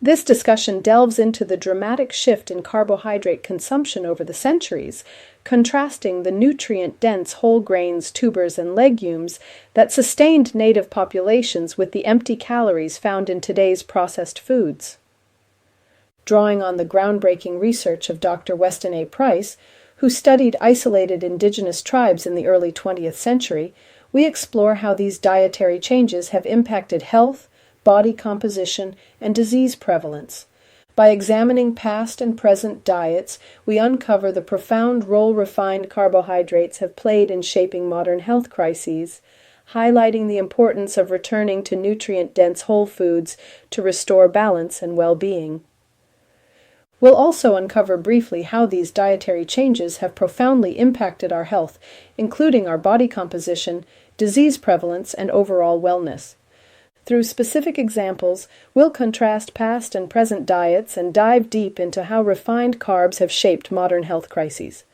This discussion delves into the dramatic shift in carbohydrate consumption over the centuries, contrasting the nutrient-dense whole grains, tubers, and legumes that sustained native populations with the empty calories found in today's processed foods. Drawing on the groundbreaking research of Dr. Weston A. who studied isolated indigenous tribes in the early 20th century, we explore how these dietary changes have impacted health, body composition, and disease prevalence. By examining past and present diets, we uncover the profound role refined carbohydrates have played in shaping modern health crises, highlighting the importance of returning to nutrient-dense whole foods to restore balance and well-being. We'll also uncover briefly how these dietary changes have profoundly impacted our health, including our body composition, disease prevalence, and overall wellness. Through specific examples, we'll contrast past and present diets and dive deep into how refined carbs have shaped modern health crises.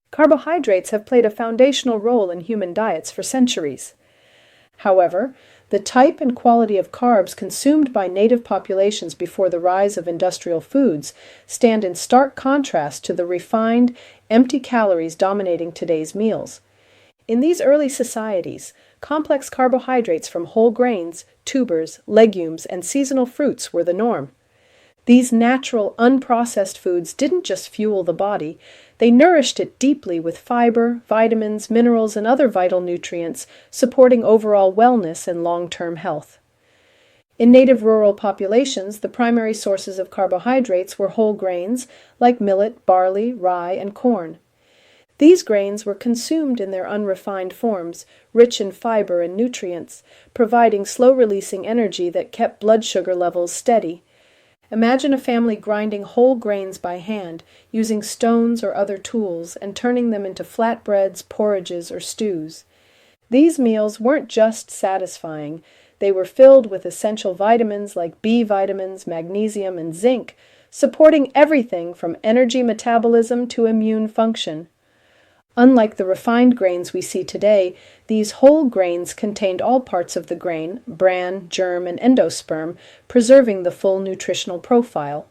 Carbohydrates have played a foundational role in human diets for centuries. However, the type and quality of carbs consumed by native populations before the rise of industrial foods stand in stark contrast to the refined, empty calories dominating today's meals. In these early societies, complex carbohydrates from whole grains, tubers, legumes, and seasonal fruits were the norm. These natural, unprocessed foods didn't just fuel the body, they nourished it deeply with fiber, vitamins, minerals, and other vital nutrients, supporting overall wellness and long-term health. In native rural populations, the primary sources of carbohydrates were whole grains like millet, barley, rye, and corn. These grains were consumed in their unrefined forms, rich in fiber and nutrients, providing slow-releasing energy that kept blood sugar levels steady. Imagine a family grinding whole grains by hand, using stones or other tools, and turning them into flatbreads, porridges, or stews. These meals weren't just satisfying, they were filled with essential vitamins like B vitamins, magnesium, and zinc, supporting everything from energy metabolism to immune function. Unlike the refined grains we see today, these whole grains contained all parts of the grain, bran, germ, and endosperm, preserving the full nutritional profile.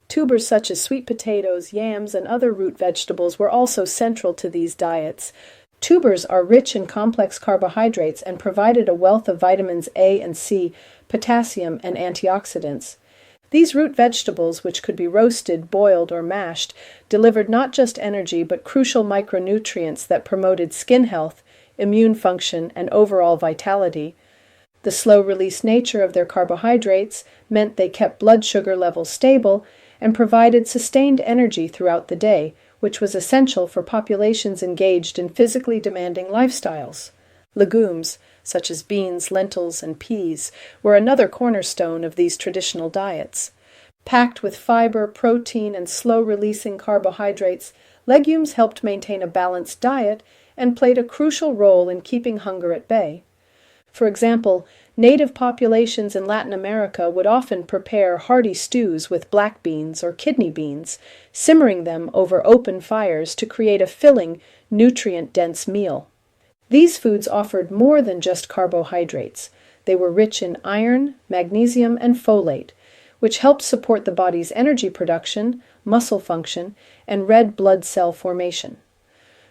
Tubers such as sweet potatoes, yams, and other root vegetables were also central to these diets. Tubers are rich in complex carbohydrates and provided a wealth of vitamins A and C, potassium, and antioxidants. These root vegetables, which could be roasted, boiled, or mashed, delivered not just energy but crucial micronutrients that promoted skin health, immune function, and overall vitality. The slow-release nature of their carbohydrates meant they kept blood sugar levels stable and provided sustained energy throughout the day, which was essential for populations engaged in physically demanding lifestyles. Legumes, such as beans, lentils, and peas, were another cornerstone of these traditional diets. Packed with fiber, protein, and slow-releasing carbohydrates, legumes helped maintain a balanced diet and played a crucial role in keeping hunger at bay. For example, native populations in Latin America would often prepare hearty stews with black beans or kidney beans, simmering them over open fires to create a filling, nutrient-dense meal. These foods offered more than just carbohydrates. They were rich in iron, magnesium, and folate, which helped support the body's energy production, muscle function, and red blood cell formation.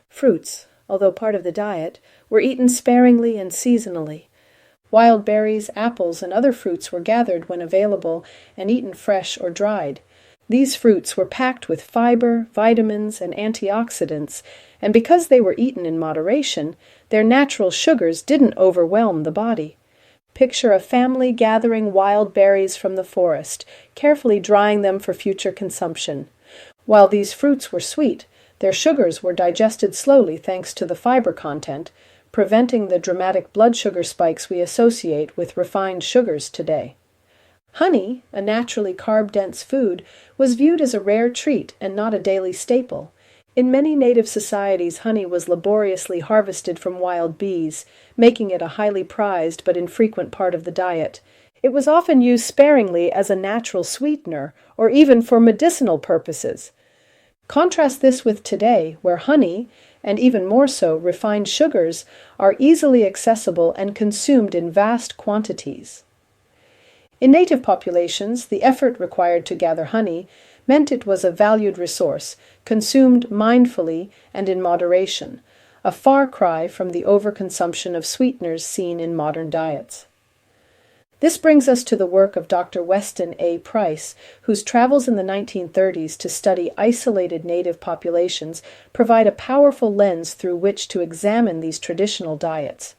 Fruits, although part of the diet, were eaten sparingly and seasonally. Wild berries, apples, and other fruits were gathered when available and eaten fresh or dried. These fruits were packed with fiber, vitamins, and antioxidants, and because they were eaten in moderation, their natural sugars didn't overwhelm the body. Picture a family gathering wild berries from the forest, carefully drying them for future consumption. While these fruits were sweet, their sugars were digested slowly thanks to the fiber content, preventing the dramatic blood sugar spikes we associate with refined sugars today. Honey, a naturally carb-dense food, was viewed as a rare treat and not a daily staple. In many native societies, honey was laboriously harvested from wild bees, making it a highly prized but infrequent part of the diet. It was often used sparingly as a natural sweetener or even for medicinal purposes. Contrast this with today, where honey, and even more so refined sugars, are easily accessible and consumed in vast quantities. In native populations, the effort required to gather honey meant it was a valued resource, consumed mindfully and in moderation, a far cry from the overconsumption of sweeteners seen in modern diets. This brings us to the work of Dr. Weston A. Price, whose travels in the 1930s to study isolated native populations provide a powerful lens through which to examine these traditional diets.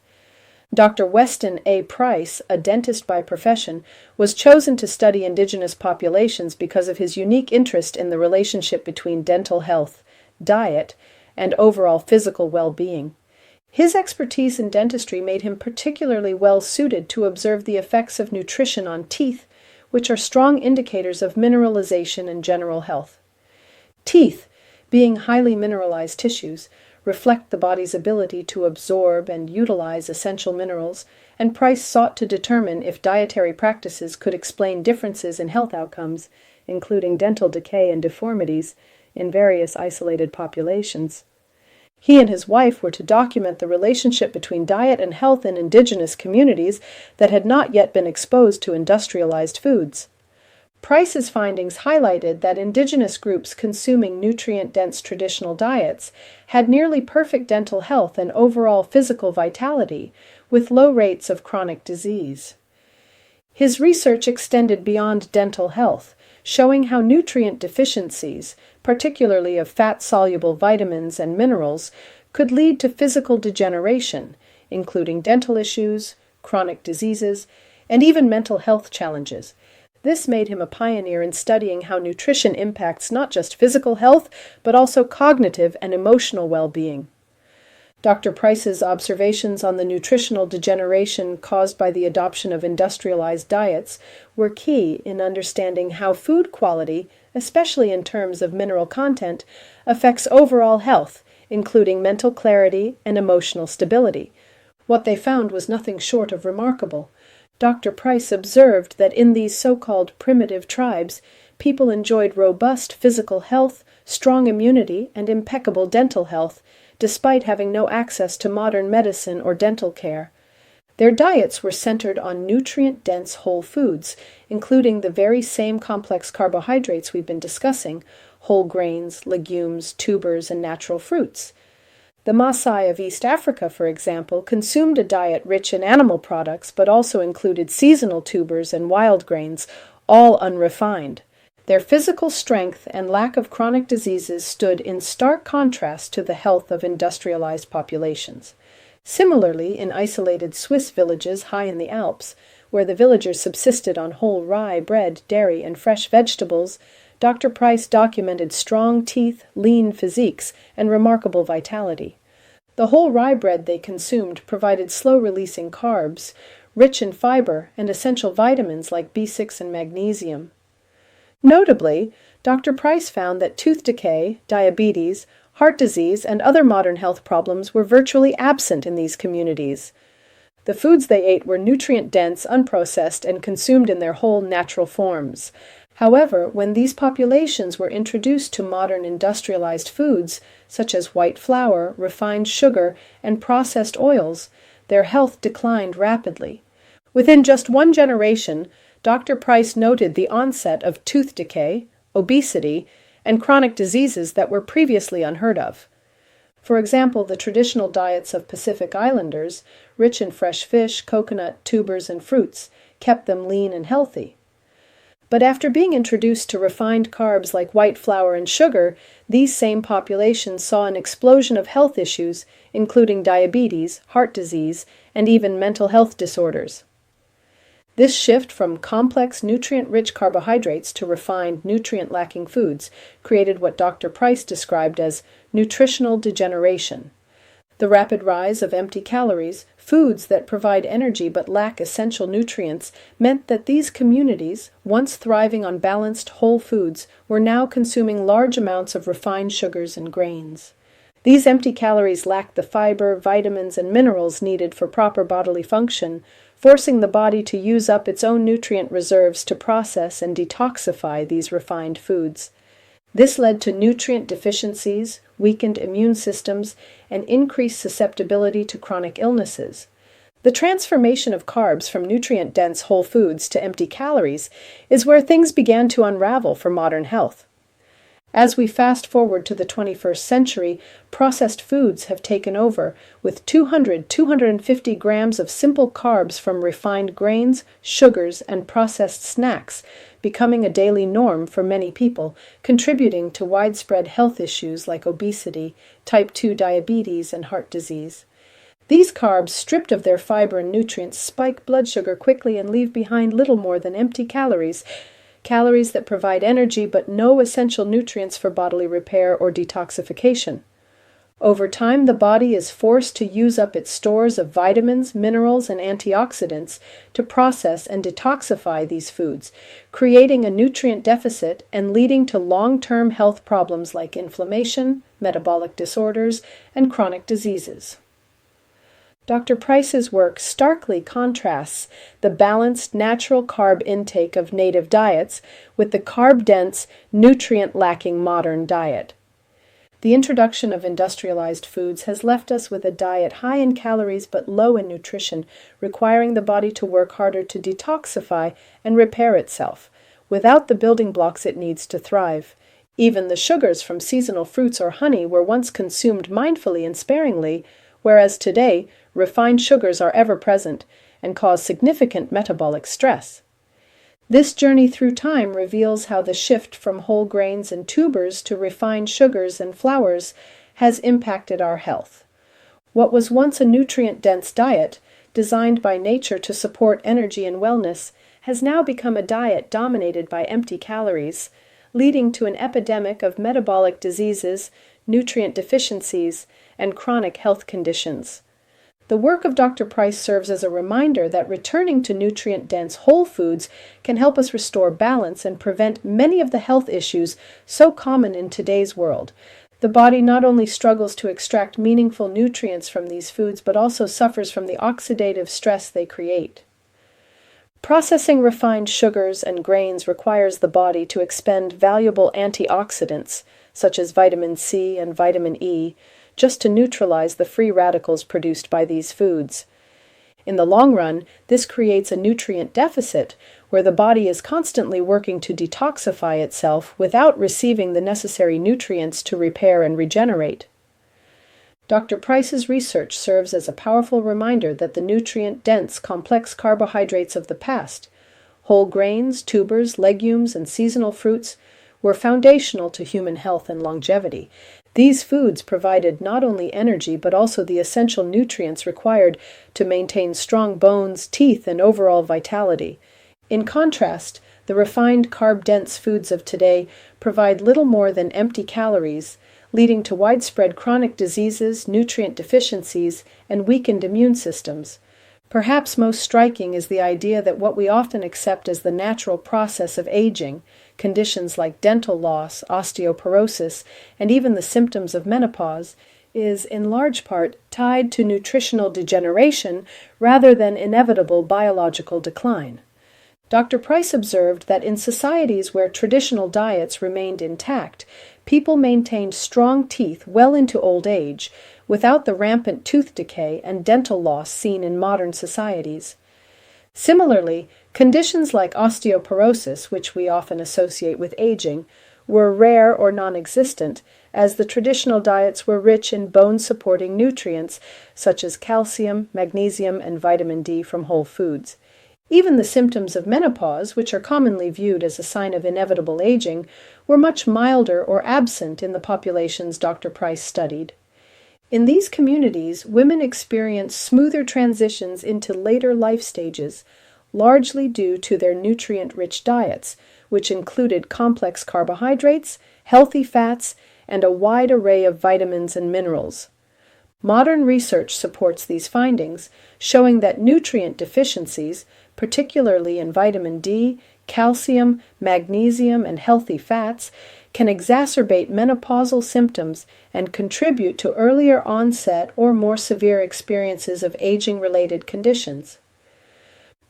Dr. Weston A. Price, a dentist by profession, was chosen to study indigenous populations because of his unique interest in the relationship between dental health, diet, and overall physical well-being. His expertise in dentistry made him particularly well suited to observe the effects of nutrition on teeth, which are strong indicators of mineralization and general health. Teeth, being highly mineralized tissues, reflect the body's ability to absorb and utilize essential minerals, and Price sought to determine if dietary practices could explain differences in health outcomes, including dental decay and deformities, in various isolated populations. He and his wife were to document the relationship between diet and health in indigenous communities that had not yet been exposed to industrialized foods. Price's findings highlighted that indigenous groups consuming nutrient-dense traditional diets had nearly perfect dental health and overall physical vitality, with low rates of chronic disease. His research extended beyond dental health, showing how nutrient deficiencies, particularly of fat-soluble vitamins and minerals, could lead to physical degeneration, including dental issues, chronic diseases, and even mental health challenges. This made him a pioneer in studying how nutrition impacts not just physical health, but also cognitive and emotional well-being. Dr. Price's observations on the nutritional degeneration caused by the adoption of industrialized diets were key in understanding how food quality, especially in terms of mineral content, affects overall health, including mental clarity and emotional stability. What they found was nothing short of remarkable. Dr. Price observed that in these so-called primitive tribes, people enjoyed robust physical health, strong immunity, and impeccable dental health, despite having no access to modern medicine or dental care. Their diets were centered on nutrient-dense whole foods, including the very same complex carbohydrates we've been discussing, whole grains, legumes, tubers, and natural fruits. The Maasai of East Africa, for example, consumed a diet rich in animal products but also included seasonal tubers and wild grains, all unrefined. Their physical strength and lack of chronic diseases stood in stark contrast to the health of industrialized populations. Similarly, in isolated Swiss villages high in the Alps, where the villagers subsisted on whole rye, bread, dairy, and fresh vegetables, Dr. Price documented strong teeth, lean physiques, and remarkable vitality. The whole rye bread they consumed provided slow-releasing carbs, rich in fiber, and essential vitamins like B6 and magnesium. Notably, Dr. Price found that tooth decay, diabetes, heart disease, and other modern health problems were virtually absent in these communities. The foods they ate were nutrient-dense, unprocessed, and consumed in their whole natural forms. However, when these populations were introduced to modern industrialized foods, such as white flour, refined sugar, and processed oils, their health declined rapidly. Within just one generation, Dr. Price noted the onset of tooth decay, obesity, and chronic diseases that were previously unheard of. For example, the traditional diets of Pacific Islanders, rich in fresh fish, coconut, tubers, and fruits, kept them lean and healthy. But after being introduced to refined carbs like white flour and sugar, these same populations saw an explosion of health issues, including diabetes, heart disease, and even mental health disorders. This shift from complex nutrient-rich carbohydrates to refined nutrient-lacking foods created what Dr. Price described as nutritional degeneration. The rapid rise of empty calories, foods that provide energy but lack essential nutrients, meant that these communities, once thriving on balanced whole foods, were now consuming large amounts of refined sugars and grains. These empty calories lacked the fiber, vitamins, and minerals needed for proper bodily function, forcing the body to use up its own nutrient reserves to process and detoxify these refined foods. This led to nutrient deficiencies, weakened immune systems, and increased susceptibility to chronic illnesses. The transformation of carbs from nutrient-dense whole foods to empty calories is where things began to unravel for modern health. As we fast forward to the 21st century, processed foods have taken over, with 250 grams of simple carbs from refined grains, sugars, and processed snacks becoming a daily norm for many people, contributing to widespread health issues like obesity, type 2 diabetes, and heart disease. These carbs, stripped of their fiber and nutrients, spike blood sugar quickly and leave behind little more than empty calories that provide energy but no essential nutrients for bodily repair or detoxification. Over time, the body is forced to use up its stores of vitamins, minerals, and antioxidants to process and detoxify these foods, creating a nutrient deficit and leading to long-term health problems like inflammation, metabolic disorders, and chronic diseases. Dr. Price's work starkly contrasts the balanced natural carb intake of native diets with the carb-dense, nutrient-lacking modern diet. The introduction of industrialized foods has left us with a diet high in calories but low in nutrition, requiring the body to work harder to detoxify and repair itself, without the building blocks it needs to thrive. Even the sugars from seasonal fruits or honey were once consumed mindfully and sparingly, whereas today, refined sugars are ever present and cause significant metabolic stress. This journey through time reveals how the shift from whole grains and tubers to refined sugars and flours has impacted our health. What was once a nutrient-dense diet, designed by nature to support energy and wellness, has now become a diet dominated by empty calories, leading to an epidemic of metabolic diseases, nutrient deficiencies, and chronic health conditions. The work of Dr. Price serves as a reminder that returning to nutrient-dense whole foods can help us restore balance and prevent many of the health issues so common in today's world. The body not only struggles to extract meaningful nutrients from these foods, but also suffers from the oxidative stress they create. Processing refined sugars and grains requires the body to expend valuable antioxidants, such as vitamin C and vitamin E, just to neutralize the free radicals produced by these foods. In the long run, this creates a nutrient deficit where the body is constantly working to detoxify itself without receiving the necessary nutrients to repair and regenerate. Dr. Price's research serves as a powerful reminder that the nutrient-dense, complex carbohydrates of the past, whole grains, tubers, legumes, and seasonal fruits, were foundational to human health and longevity. These foods provided not only energy but also the essential nutrients required to maintain strong bones, teeth, and overall vitality. In contrast, the refined carb-dense foods of today provide little more than empty calories, leading to widespread chronic diseases, nutrient deficiencies, and weakened immune systems. Perhaps most striking is the idea that what we often accept as the natural process of aging, conditions like dental loss, osteoporosis, and even the symptoms of menopause, is in large part tied to nutritional degeneration rather than inevitable biological decline. Dr. Price observed that in societies where traditional diets remained intact, people maintained strong teeth well into old age, without the rampant tooth decay and dental loss seen in modern societies. Similarly, conditions like osteoporosis, which we often associate with aging, were rare or non-existent, as the traditional diets were rich in bone-supporting nutrients such as calcium, magnesium, and vitamin D from whole foods. Even the symptoms of menopause, which are commonly viewed as a sign of inevitable aging, were much milder or absent in the populations Dr. Price studied. In these communities, women experience smoother transitions into later life stages, largely due to their nutrient-rich diets, which included complex carbohydrates, healthy fats, and a wide array of vitamins and minerals. Modern research supports these findings, showing that nutrient deficiencies, particularly in vitamin D, calcium, magnesium, and healthy fats, can exacerbate menopausal symptoms and contribute to earlier onset or more severe experiences of aging-related conditions.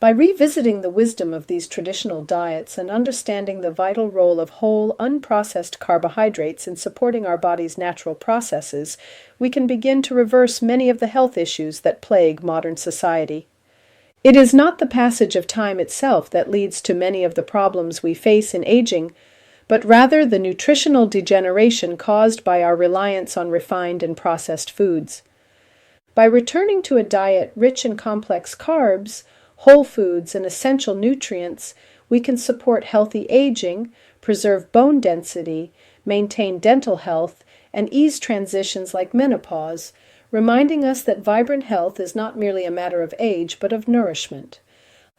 By revisiting the wisdom of these traditional diets and understanding the vital role of whole, unprocessed carbohydrates in supporting our body's natural processes, we can begin to reverse many of the health issues that plague modern society. It is not the passage of time itself that leads to many of the problems we face in aging, but rather the nutritional degeneration caused by our reliance on refined and processed foods. By returning to a diet rich in complex carbs, whole foods, and essential nutrients, we can support healthy aging, preserve bone density, maintain dental health, and ease transitions like menopause, reminding us that vibrant health is not merely a matter of age, but of nourishment.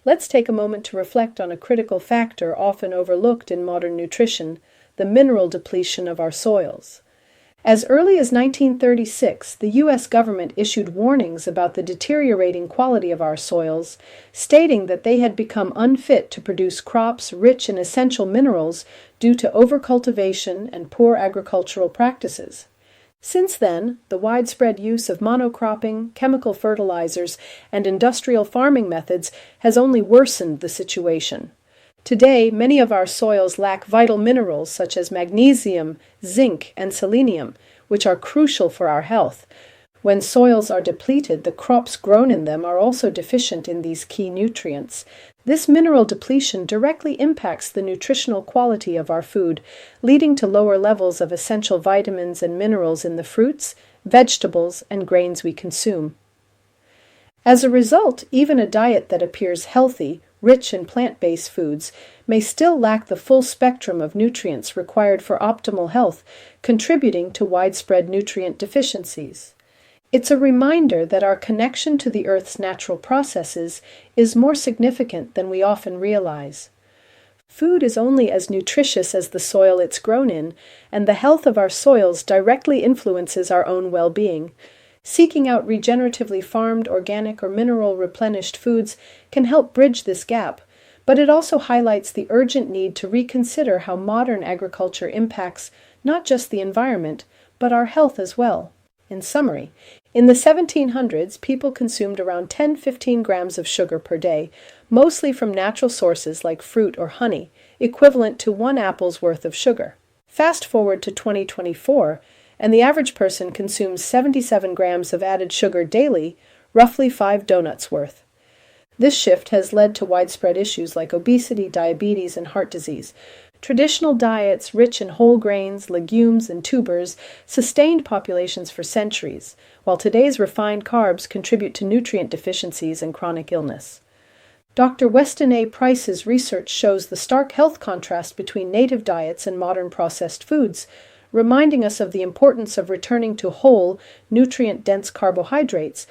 Let's take a moment to reflect on a critical factor often overlooked in modern nutrition, the mineral depletion of our soils. As early as 1936, the U.S. government issued warnings about the deteriorating quality of our soils, stating that they had become unfit to produce crops rich in essential minerals due to overcultivation and poor agricultural practices. Since then, the widespread use of monocropping, chemical fertilizers, and industrial farming methods has only worsened the situation. Today, many of our soils lack vital minerals such as magnesium, zinc, and selenium, which are crucial for our health. When soils are depleted, the crops grown in them are also deficient in these key nutrients. This mineral depletion directly impacts the nutritional quality of our food, leading to lower levels of essential vitamins and minerals in the fruits, vegetables, and grains we consume. As a result, even a diet that appears healthy, rich in plant-based foods, may still lack the full spectrum of nutrients required for optimal health, contributing to widespread nutrient deficiencies. It's a reminder that our connection to the Earth's natural processes is more significant than we often realize. Food is only as nutritious as the soil it's grown in, and the health of our soils directly influences our own well-being. Seeking out regeneratively farmed, organic, or mineral-replenished foods can help bridge this gap, but it also highlights the urgent need to reconsider how modern agriculture impacts not just the environment, but our health as well. In summary, in the 1700s, people consumed around 10-15 grams of sugar per day, mostly from natural sources like fruit or honey, equivalent to 1 apple's worth of sugar. Fast forward to 2024, and the average person consumes 77 grams of added sugar daily, roughly 5 donuts worth. This shift has led to widespread issues like obesity, diabetes, and heart disease. Traditional diets rich in whole grains, legumes, and tubers sustained populations for centuries, while today's refined carbs contribute to nutrient deficiencies and chronic illness. Dr. Weston A. Price's research shows the stark health contrast between native diets and modern processed foods, reminding us of the importance of returning to whole, nutrient-dense carbohydrates